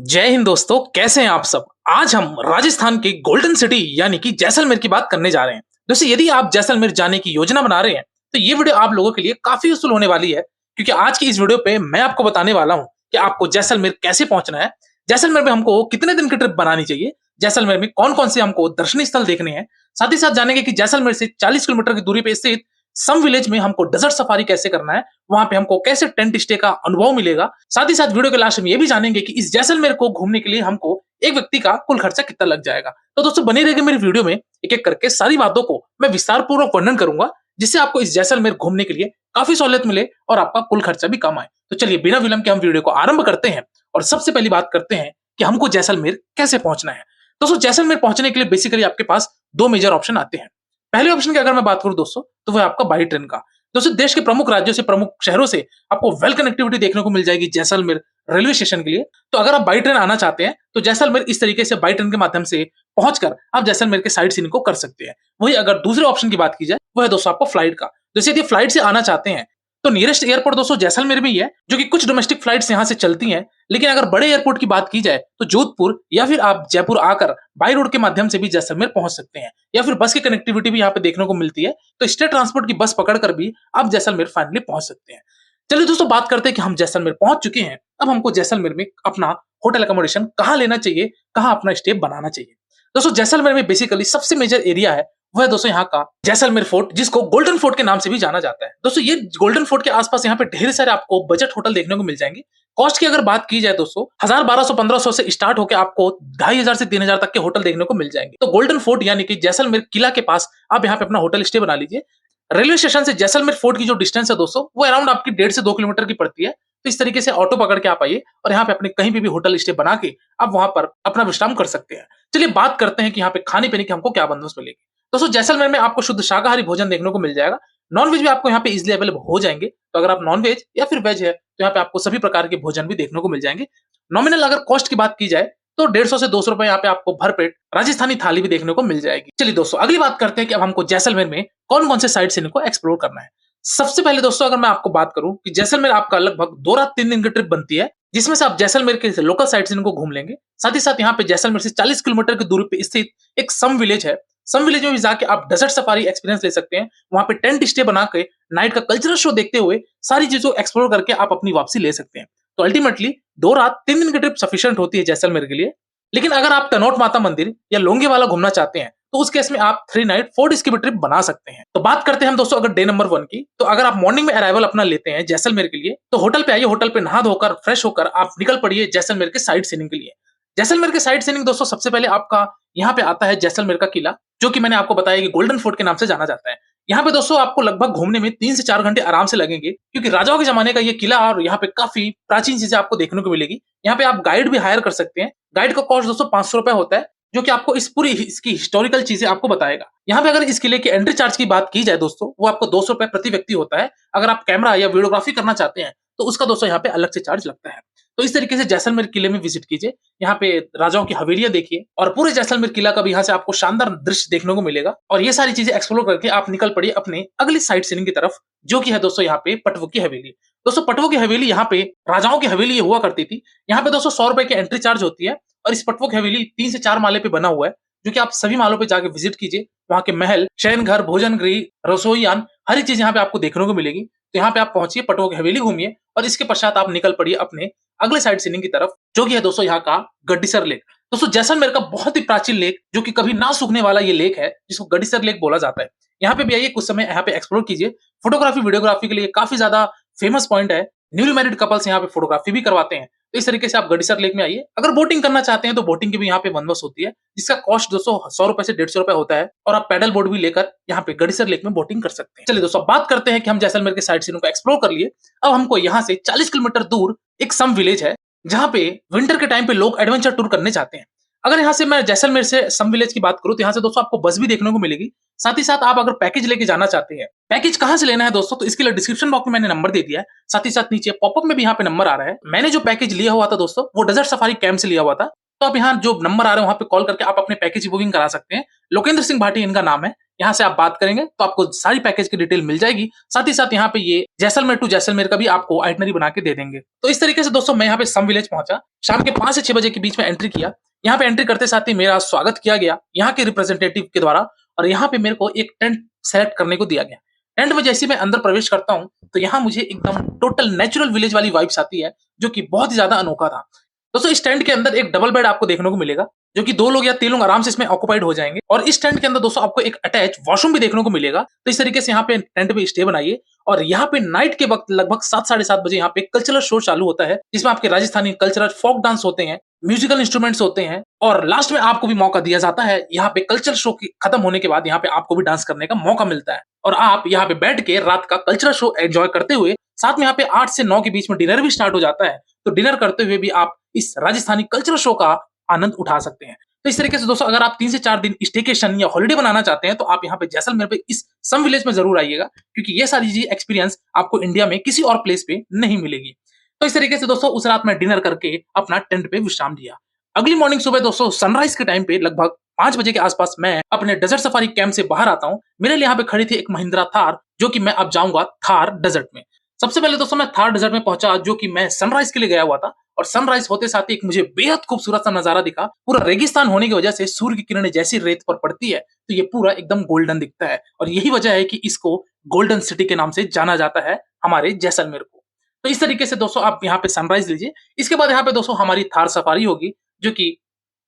जय हिंद दोस्तों, कैसे हैं आप सब। आज हम राजस्थान के गोल्डन सिटी यानी कि जैसलमेर की बात करने जा रहे हैं। दोस्तों, यदि आप जैसलमेर जाने की योजना बना रहे हैं तो ये वीडियो आप लोगों के लिए काफी यूजफुल होने वाली है, क्योंकि आज की इस वीडियो पे मैं आपको बताने वाला हूं कि आपको जैसलमेर कैसे पहुंचना है, जैसलमेर में हमको कितने दिन की ट्रिप बनानी चाहिए, जैसलमेर में कौन कौन से हमको दर्शनीय स्थल देखने हैं। साथ ही साथ जानेंगे कि जैसलमेर से 40 किलोमीटर की दूरी पे स्थित सम विलेज में हमको डेजर्ट सफारी कैसे करना है, वहां पे हमको कैसे टेंट स्टे का अनुभव मिलेगा। साथ ही साथ वीडियो के लास्ट में ये भी जानेंगे कि इस जैसलमेर को घूमने के लिए हमको एक व्यक्ति का कुल खर्चा कितना लग जाएगा। तो दोस्तों, बने रहेंगे मेरी वीडियो में, एक एक करके सारी बातों को मैं विस्तार पूर्वक वर्णन करूंगा, जिससे आपको इस जैसलमेर घूमने के लिए काफी सहूलियत मिले और आपका कुल खर्चा भी कम आए। तो चलिए बिना विलंब के हम वीडियो को आरंभ करते हैं और सबसे पहली बात करते हैं कि हमको जैसलमेर कैसे पहुंचना है। दोस्तों, जैसलमेर पहुंचने के लिए बेसिकली आपके पास दो मेजर ऑप्शन आते हैं। पहले ऑप्शन की अगर मैं बात करूं दोस्तों, तो वह आपका बाई ट्रेन का। दोस्तों, देश के प्रमुख राज्यों से, प्रमुख शहरों से आपको वेल कनेक्टिविटी देखने को मिल जाएगी जैसलमेर रेलवे स्टेशन के लिए। तो अगर आप बाई ट्रेन आना चाहते हैं तो जैसलमेर इस तरीके से बाई ट्रेन के माध्यम से पहुंचकर आप जैसलमेर के साइड सीइंग को कर सकते हैं। वही अगर दूसरे ऑप्शन की बात की जाए, वह है दोस्तों आपको फ्लाइट का। जैसे यदि फ्लाइट से आना चाहते हैं तो नियरेस्ट एयरपोर्ट दोस्तों जैसलमेर में ही है, जो कि कुछ डोमेस्टिक फ्लाइट्स यहां से चलती हैं। लेकिन अगर बड़े एयरपोर्ट की बात की जाए तो जोधपुर या फिर आप जयपुर आकर बाई रोड के माध्यम से भी जैसलमेर पहुंच सकते हैं, या फिर बस की कनेक्टिविटी भी यहाँ पे देखने को मिलती है। तो स्टेट ट्रांसपोर्ट की बस पकड़कर भी आप जैसलमेर फाइनली पहुंच सकते हैं। चलिए दोस्तों, बात करते हैं कि हम जैसलमेर पहुंच चुके हैं। अब हमको जैसलमेर में अपना होटल अकोमोडेशन कहाँ लेना चाहिए, कहाँ अपना स्टे बनाना चाहिए। दोस्तों, जैसलमेर में बेसिकली सबसे मेजर एरिया है वह दोस्तों यहाँ का जैसलमेर फोर्ट, जिसको गोल्डन फोर्ट के नाम से भी जाना जाता है। दोस्तों, ये गोल्डन फोर्ट के आसपास यहाँ पे ढेर सारे आपको बजट होटल देखने को मिल जाएंगे। कॉस्ट की अगर बात की जाए दोस्तों, 1000, 1200, 1500 से स्टार्ट होकर आपको 2500 से 3000 तक के होटल देखने को मिल जाएंगे। तो गोल्डन फोर्ट यानी कि जैसलमेर किला के पास आप यहाँ पे अपना होटल स्टे बना लीजिए। रेलवे स्टेशन से जैसलमेर फोर्ट की जो डिस्टेंस है दोस्तों, वो अराउंड आपकी 1.5 से 2 किलोमीटर की पड़ती है। तो इस तरीके से ऑटो पकड़ के आप आइए और यहाँ पे अपने कहीं भी होटल स्टे बना के आप वहां पर अपना विश्राम कर सकते हैं। चलिए बात करते हैं कि यहाँ पे खाने पीने की हमको क्या बंदोबस्त मिलेगी। दोस्तों, जैसलमेर में आपको शुद्ध शाकाहारी भोजन देखने को मिल जाएगा। नॉन वेज भी आपको यहाँ पे इजिली अवेलेबल हो जाएंगे। तो अगर आप नॉन वेज या फिर वेज है तो यहाँ पे आपको सभी प्रकार के भोजन भी देखने को मिल जाएंगे। नॉमिनल अगर कॉस्ट की बात की जाए तो 150 से 200 रुपए यहाँ पे आपको भरपेट राजस्थानी थाली भी देखने को मिल जाएगी। चलिए दोस्तों, अगली बात करते हैं कि अब हमको जैसलमेर में कौन कौन से साइट सीइंग को एक्सप्लोर करना है। सबसे पहले दोस्तों, अगर मैं आपको बात करूं कि जैसलमेर आपका लगभग 2 रात 3 दिन की ट्रिप बनती है, जिसमें से आप जैसलमेर के लोकल साइट सीइंग को घूम लेंगे। साथ ही साथ यहाँ पे जैसलमेर से 40 किलोमीटर की दूरी पे स्थित एक सम विलेज है। सम विलेज में भी जाके आप डेजर्ट सफारी एक्सपीरियंस ले सकते हैं। वहां पे टेंट स्टे बना के नाइट का कल्चरल शो देखते हुए सारी चीजों एक्सप्लोर करके आप अपनी वापसी ले सकते हैं। तो अल्टीमेटली 2 रात 3 दिन की ट्रिप सफिशिएंट होती है जैसलमेर के लिए। लेकिन अगर आप तनोट माता मंदिर या लोंगेवाला घूमना चाहते हैं तो उस केस में आप 3 नाइट 4 डेज की भी ट्रिप बना सकते हैं। तो बात करते हैं हम दोस्तों अगर डे नंबर 1 की, तो अगर आप मॉर्निंग में अराइवल अपना लेते हैं जैसलमेर के लिए, तो होटल पे आइए, होटल पे नहा धोकर फ्रेश होकर आप निकल पड़िए जैसलमेर के साइट सीइंग के लिए। जैसलमेर के साइट सीइंग दोस्तों, सबसे पहले आपका यहाँ पे आता है जैसलमेर का किला, जो कि मैंने आपको बताया कि गोल्डन फोर्ट के नाम से जाना जाता है। यहाँ पे दोस्तों आपको लगभग घूमने में 3 से 4 घंटे आराम से लगेंगे, क्योंकि राजाओं के जमाने का ये किला और यहाँ पे काफी प्राचीन चीजें आपको देखने को मिलेगी। यहाँ पे आप गाइड भी हायर कर सकते हैं। गाइड का कॉस्ट दोस्तों 500 रुपए होता है, जो कि आपको इस पूरी इसकी हिस्टोरिकल चीजें आपको बताएगा। यहाँ पे अगर इस किले के एंट्री चार्ज की बात की जाए दोस्तों, वो आपको 200 रुपए प्रति व्यक्ति होता है। अगर आप कैमरा या वीडियोग्राफी करना चाहते हैं तो उसका दोस्तों यहाँ पे अलग से चार्ज लगता है। तो इस तरीके से जैसलमेर किले में विजिट कीजिए, यहाँ पे राजाओं की हवेलियां देखिए और पूरे जैसलमेर किला का भी यहाँ से आपको शानदार दृश्य देखने को मिलेगा। और ये सारी चीजें एक्सप्लोर करके आप निकल पड़िए अपने अगली साइट सीइंग की तरफ, जो कि है दोस्तों यहाँ पे पटवो की हवेली। दोस्तों, पटवो की हवेली यहाँ पे राजाओं की हवेली ये हुआ करती थी। यहाँ पे दोस्तों 100 रुपए की एंट्री चार्ज होती है और इस पटवो की हवेली 3 से 4 माले पे बना हुआ है, जो कि आप सभी मालों पे जाके विजिट कीजिए। वहां के महल, शयन घर, भोजन गृह, रसोईयान, हर एक चीज यहाँ पे आपको देखने को मिलेगी। तो यहाँ पे आप पहुंचिए, पटवो की हवेली घूमिए और इसके पश्चात आप निकल पड़िए अपने अगले साइड सीइंग की तरफ, जो कि है दोस्तों यहाँ का गड्डीसर लेक। दोस्तों, जैसलमेर का बहुत ही प्राचीन लेक, जो कि कभी ना सूखने वाला ये लेक है, जिसको गड्डीसर लेक बोला जाता है। यहाँ पे भी आइए, कुछ समय यहाँ पे एक्सप्लोर कीजिए। फोटोग्राफी वीडियोग्राफी के लिए काफी ज्यादा फेमस पॉइंट है। न्यूली मैरिड कपल्स यहाँ पे फोटोग्राफी भी करवाते हैं। तो इस तरीके से आप गड्डीसर लेक में आइए। अगर बोटिंग करना चाहते हैं तो बोटिंग की भी यहाँ पे बंदोबस्त होती है, जिसका कॉस्ट दोस्तों 100 रुपए से 150 रुपए होता है और आप पैडल बोर्ड भी लेकर यहाँ पे गड्डीसर लेक में बोटिंग कर सकते हैं। चलिए दोस्तों, बात करते हैं कि हम जैसलमेर के साइट सीइंग को एक्सप्लोर कर लिए। अब हमको यहाँ से 40 किलोमीटर दूर एक सम विलेज है, जहाँ पे विंटर के टाइम पे लोग एडवेंचर टूर करने जाते हैं। अगर यहाँ से मैं जैसलमेर से सम विलेज की बात करूँ तो यहाँ से दोस्तों आपको बस भी देखने को मिलेगी। साथ ही साथ आप अगर पैकेज लेके जाना चाहते हैं, पैकेज कहाँ से लेना है दोस्तों, तो इसके लिए डिस्क्रिप्शन बॉक्स में मैंने नंबर दे दिया है। साथ ही साथ नीचे पॉपअप में भी यहाँ पे नंबर आ रहा है। मैंने जो पैकेज लिया हुआ था दोस्तों, वो डेजर्ट सफारी कैंप से लिया हुआ था। तो आप यहाँ जो नंबर आ रहे हैं वहां पे कॉल करके आप अपने पैकेज की बुकिंग करा सकते हैं। लोकेंद्र सिंह भाटी इनका नाम है। यहाँ से आप बात करेंगे तो आपको सारी पैकेज की डिटेल मिल जाएगी। साथ ही साथ यहाँ पे ये जैसलमेर टू जैसलमेर का भी आपको आइटनरी बना के दे देंगे। तो इस तरीके से दोस्तों मैं यहाँ पे सम विलेज पहुंचा, शाम के 5 से 6 बजे के बीच में एंट्री किया। यहाँ पे एंट्री करते साथ ही मेरा स्वागत किया गया यहाँ के रिप्रेजेंटेटिव के द्वारा, और यहाँ पे मेरे को एक टेंट सेलेक्ट करने को दिया गया। टेंट में जैसे मैं अंदर प्रवेश करता हूँ तो यहाँ मुझे एकदम टोटल नेचुरल विलेज वाली वाइब्स आती है, जो कि बहुत ही ज्यादा अनोखा था। दोस्तों इस टेंट के अंदर एक डबल बेड आपको देखने को मिलेगा, जो कि 2 लोग या 3 लोग आराम से इसमें ऑक्युपाइड हो जाएंगे। और इस टेंट के अंदर दोस्तों आपको एक अटैच वॉशरूम भी देखने को मिलेगा। तो इस तरीके से यहाँ पे टेंट पे स्टे बनाइए। और यहाँ पे नाइट के वक्त लगभग 7 साढ़े 7 बजे यहाँ पे कल्चरल शो चालू होता है, जिसमें आपके राजस्थानी कल्चरल फोक डांस होते हैं, म्यूजिकल इंस्ट्रूमेंट्स होते हैं, और लास्ट में आपको भी मौका दिया जाता है। यहाँ पे कल्चरल शो खत्म होने के बाद यहाँ पे आपको भी डांस करने का मौका मिलता है, और आप यहाँ पे बैठ के रात का कल्चरल शो एंजॉय करते हुए, साथ में यहाँ पे 8 से 9 के बीच में डिनर भी स्टार्ट हो जाता है। तो डिनर करते हुए भी आप इस राजस्थानी कल्चरल शो का आनंद उठा सकते हैं। तो इस तरीके से दोस्तों अगर आप 3 से 4 दिन स्टेकेशन या हॉलिडे बनाना चाहते हैं तो आप यहाँ पे जैसलमेर पे इस सम विलेज में जरूर आइएगा, क्योंकि ये सारी चीज एक्सपीरियंस आपको इंडिया में किसी और प्लेस पे नहीं मिलेगी। तो इस तरीके से दोस्तों उस रात में डिनर करके अपना टेंट पे विश्राम लिया। अगली मॉर्निंग सुबह दोस्तों सनराइज के टाइम पे लगभग 5 बजे के आसपास मैं अपने डेजर्ट सफारी कैंप से बाहर आता हूँ। मेरे लिए यहाँ पे खड़ी थी एक महिंद्रा थार, जो कि मैं अब जाऊंगा थार डेजर्ट में। सबसे पहले दोस्तों मैं थार डेजर्ट में पहुंचा, जो कि मैं सनराइज के लिए गया हुआ था। और सनराइज होते साथ ही एक मुझे बेहद खूबसूरत सा नजारा दिखा। पूरा रेगिस्तान होने की वजह से सूर्य की किरणें जैसी रेत पर पड़ती है तो ये पूरा एकदम गोल्डन दिखता है, और यही वजह है कि इसको गोल्डन सिटी के नाम से जाना जाता है हमारे जैसलमेर को। तो इस तरीके से दोस्तों आप यहाँ पे सनराइज लीजिए। इसके बाद यहाँ पे दोस्तों हमारी थार सफारी होगी, जो कि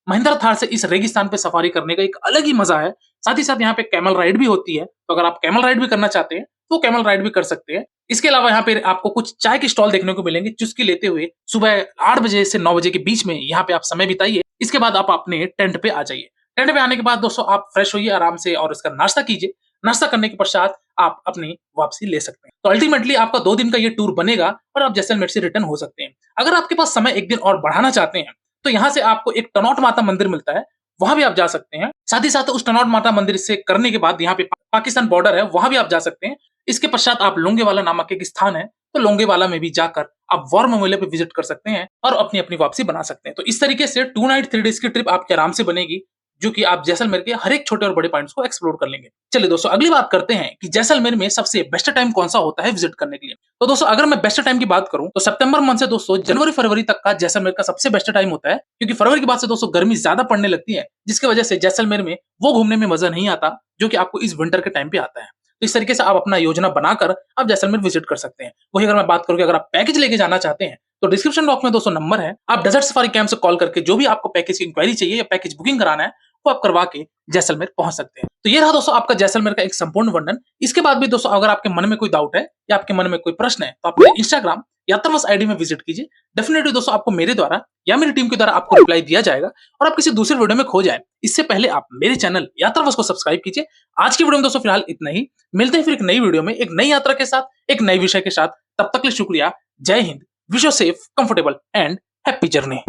महिंद्रा थार से इस रेगिस्तान पे सफारी करने का एक अलग ही मजा है। साथ ही साथ यहाँ पे कैमल राइड भी होती है, तो अगर आप कैमल राइड भी करना चाहते हैं तो कैमल राइड भी कर सकते हैं। इसके अलावा यहाँ पे आपको कुछ चाय की स्टॉल देखने को मिलेंगे, चुस्की लेते हुए सुबह 8 बजे से 9 बजे के बीच में यहाँ पे आप समय बिताइए। इसके बाद आप अपने टेंट पे आ जाइए। टेंट पे आने के बाद दोस्तों आप फ्रेश होइए आराम से और इसका नाश्ता कीजिए। नाश्ता करने के पश्चात आप अपनी वापसी ले सकते हैं। तो अल्टीमेटली आपका 2 दिन का ये टूर बनेगा और आप जैसलमेर से रिटर्न हो सकते हैं। अगर आपके पास समय 1 दिन और बढ़ाना चाहते हैं तो यहाँ से आपको एक टनौट माता मंदिर मिलता है, वहां भी आप जा सकते हैं। साथ ही साथ उस टनौट माता मंदिर से करने के बाद यहाँ पे पाकिस्तान बॉर्डर है, वहां भी आप जा सकते हैं। इसके पश्चात आप लोंगेवाला नामक एक स्थान है, तो लोंगेवाला में भी जाकर आप वॉर मेमोरियल पे विजिट कर सकते हैं और अपनी अपनी वापसी बना सकते हैं। तो इस तरीके से 2 नाइट 3 डेज की ट्रिप आपके आराम से बनेगी, जो कि आप जैसलमेर के हर एक छोटे और बड़े पॉइंट्स को एक्सप्लोर कर लेंगे। चलिए दोस्तों अगली बात करते हैं कि जैसलमेर में सबसे बेस्ट टाइम कौन सा होता है विजिट करने के लिए। तो दोस्तों अगर मैं बेस्ट टाइम की बात करूं तो सितंबर मंथ से दोस्तों जनवरी फरवरी तक का जैसलमेर का सबसे बेस्ट टाइम होता है, क्योंकि फरवरी के बाद से दोस्तों गर्मी ज्यादा पड़ने लगती है, जिसकी वजह से जैसलमेर में वो घूमने में मजा नहीं आता जो कि आपको इस विंटर के टाइम पे आता है। तो इस तरीके से आप अपना योजना बनाकर आप जैसलमेर विजिट कर सकते हैं। वही अगर मैं बात करूं कि अगर आप पैकेज लेके जाना चाहते हैं तो डिस्क्रिप्शन बॉक्स में दोस्तों नंबर है, आप डेजर्ट सफारी कैंप से कॉल करके जो भी आपको पैकेज की इंक्वायरी चाहिए या पैकेज बुकिंग कराना है वो आप करवा के जैसलमेर पहुंच सकते हैं। तो ये रहा दोस्तों आपका जैसलमेर का एक संपूर्ण वर्णन। इसके बाद भी दोस्तों अगर आपके मन में कोई डाउट है या आपके मन में कोई प्रश्न है तो आप मेरे इंस्टाग्राम यात्रावश आईडी में विजिट कीजिए। डेफिनेटली दोस्तों आपको मेरे द्वारा या मेरी टीम के द्वारा आपको रिप्लाई दिया जाएगा और आप किसी दूसरे वीडियो में खो जाए इससे पहले आप मेरे चैनल यात्रावश को सब्सक्राइब कीजिए। आज की वीडियो में दोस्तों फिलहाल इतना ही। मिलते हैं फिर एक नई वीडियो में एक नई यात्रा के साथ एक नए विषय के साथ। तब तक के लिए शुक्रिया। जय Hind. Wish you safe, comfortable and happy journey.